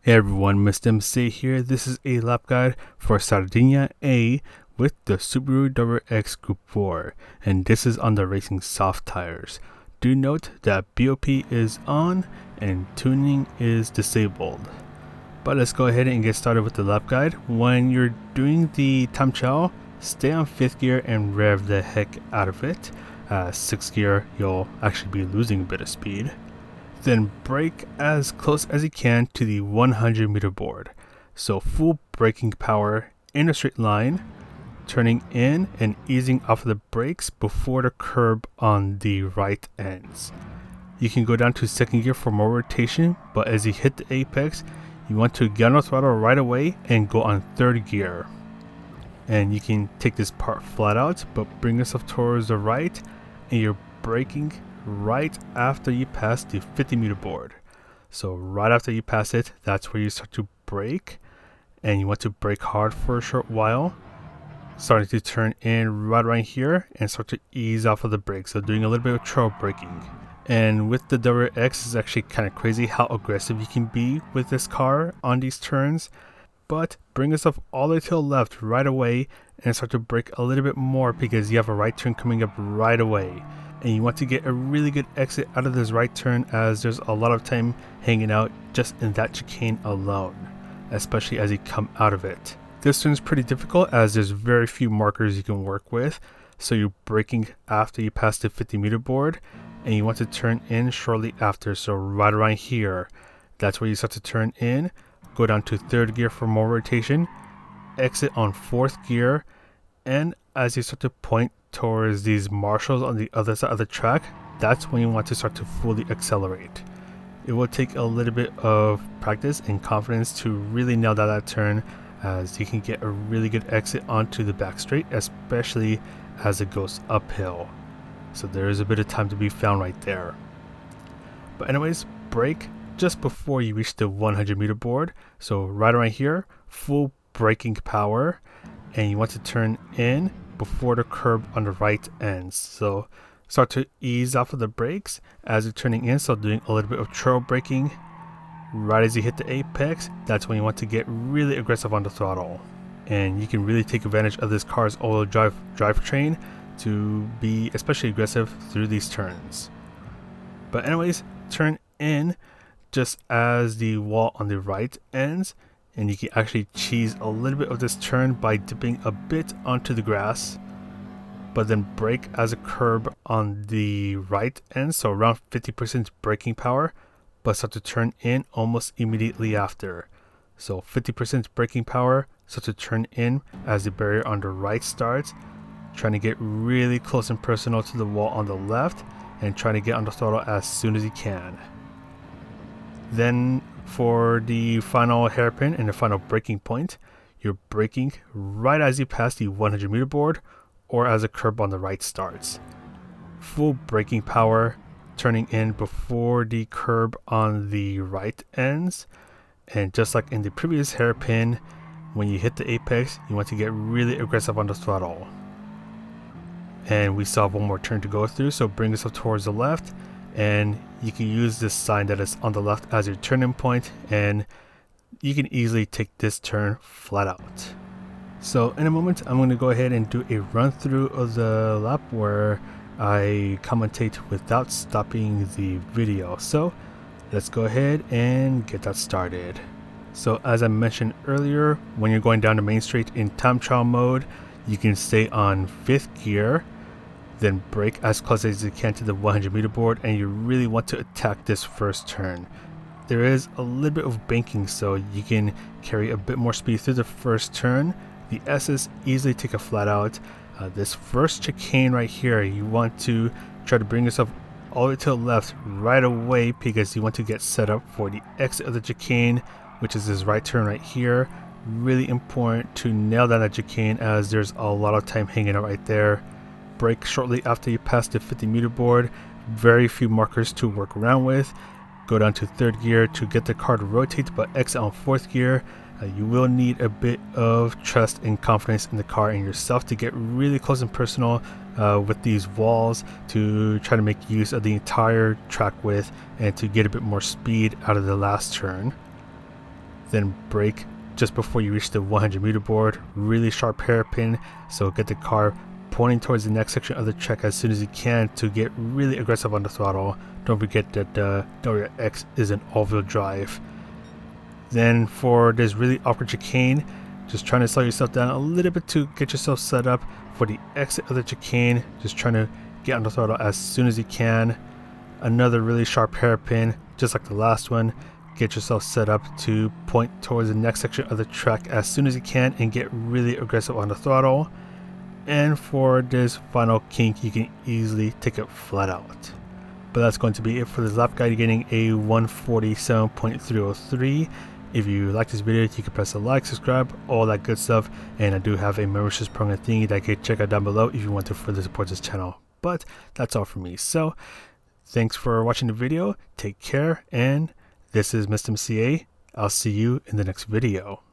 Hey everyone, Mr. MC here. This is a lap guide for Sardegna A with the Subaru WRX Group 4, and this is on the racing soft tires. Do note that BOP is on and tuning is disabled. But let's go ahead and get started with the lap guide. When you're doing the time trial, stay on 5th gear and rev the heck out of it. 6th gear, you'll actually be losing a bit of speed. Then brake as close as you can to the 100 meter board. So full braking power in a straight line, turning in and easing off of the brakes before the curb on the right ends. You can go down to 2nd gear for more rotation, but as you hit the apex, you want to get on the throttle right away and go on 3rd gear. And you can take this part flat out, but bring yourself towards the right, and you're braking right after you pass the 50 meter board. So right after you pass it, that's where you start to brake, and you want to brake hard for a short while, starting to turn in right here and start to ease off of the brakes. So doing a little bit of trail braking. And with the WRX, it's actually kind of crazy how aggressive you can be with this car on these turns. But bring yourself all the way to the left right away and start to brake a little bit more because you have a right turn coming up right away. And you want to get a really good exit out of this right turn, as there's a lot of time hanging out just in that chicane alone, especially as you come out of it. This turn is pretty difficult as there's very few markers you can work with, so you're braking after you pass the 50 meter board, and you want to turn in shortly after. So right around here, that's where you start to turn in, go down to 3rd gear for more rotation, exit on 4th gear, and as you start to point towards these marshals on the other side of the track, that's when you want to start to fully accelerate. It will take a little bit of practice and confidence to really nail down that turn, as you can get a really good exit onto the back straight, especially as it goes uphill. So there is a bit of time to be found right there. But anyways, brake just before you reach the 100 meter board. So right around here, full braking power, and you want to turn in before the curb on the right ends. So start to ease off of the brakes as you're turning in, so doing a little bit of trail braking. Right as you hit the apex, that's when you want to get really aggressive on the throttle. And you can really take advantage of this car's all-wheel drivetrain to be especially aggressive through these turns. But anyways, turn in just as the wall on the right ends, and you can actually cheese a little bit of this turn by dipping a bit onto the grass, but then brake as a curb on the right end, so around 50% braking power, but start to turn in almost immediately after. So 50% braking power, start to turn in as the barrier on the right starts, trying to get really close and personal to the wall on the left, and trying to get on the throttle as soon as you can. Then for the final hairpin and the final braking point, you're braking right as you pass the 100 meter board or as a curb on the right starts. Full braking power, turning in before the curb on the right ends. And just like in the previous hairpin, when you hit the apex, you want to get really aggressive on the throttle. And we still have one more turn to go through, so bring yourself towards the left, and you can use this sign that is on the left as your turning point, and you can easily take this turn flat out. So in a moment, I'm going to go ahead and do a run through of the lap where I commentate without stopping the video. So let's go ahead and get that started. So as I mentioned earlier, when you're going down the main straight in time trial mode, you can stay on 5th gear, then brake as close as you can to the 100 meter board, and you really want to attack this first turn. There is a little bit of banking, so you can carry a bit more speed through the first turn. The S's easily take a flat out. This first chicane right here, you want to try to bring yourself all the way to the left right away because you want to get set up for the exit of the chicane, which is this right turn right here. Really important to nail down that chicane as there's a lot of time hanging out right there. Brake shortly after you pass the 50 meter board. Very few markers to work around with. Go down to 3rd gear to get the car to rotate, but exit on 4th gear. You will need a bit of trust and confidence in the car and yourself to get really close and personal with these walls to try to make use of the entire track width and to get a bit more speed out of the last turn. then brake just before you reach the 100 meter board. Really sharp hairpin, so get the car pointing towards the next section of the track as soon as you can to get really aggressive on the throttle. Don't forget that the WRX is an all-wheel drive. Then for this really awkward chicane, just trying to slow yourself down a little bit to get yourself set up for the exit of the chicane. Just trying to get on the throttle as soon as you can. Another really sharp hairpin, just like the last one. Get yourself set up to point towards the next section of the track as soon as you can and get really aggressive on the throttle. And for this final kink, you can easily take it flat out. But that's going to be it for this lap guide. You're getting a 147.303. If you like this video, you can press a like, subscribe, all that good stuff. And I do have a membership program thingy that you can check out down below if you want to further support this channel. But that's all for me. So thanks for watching the video. Take care. And this is Mr. MCA. I'll see you in the next video.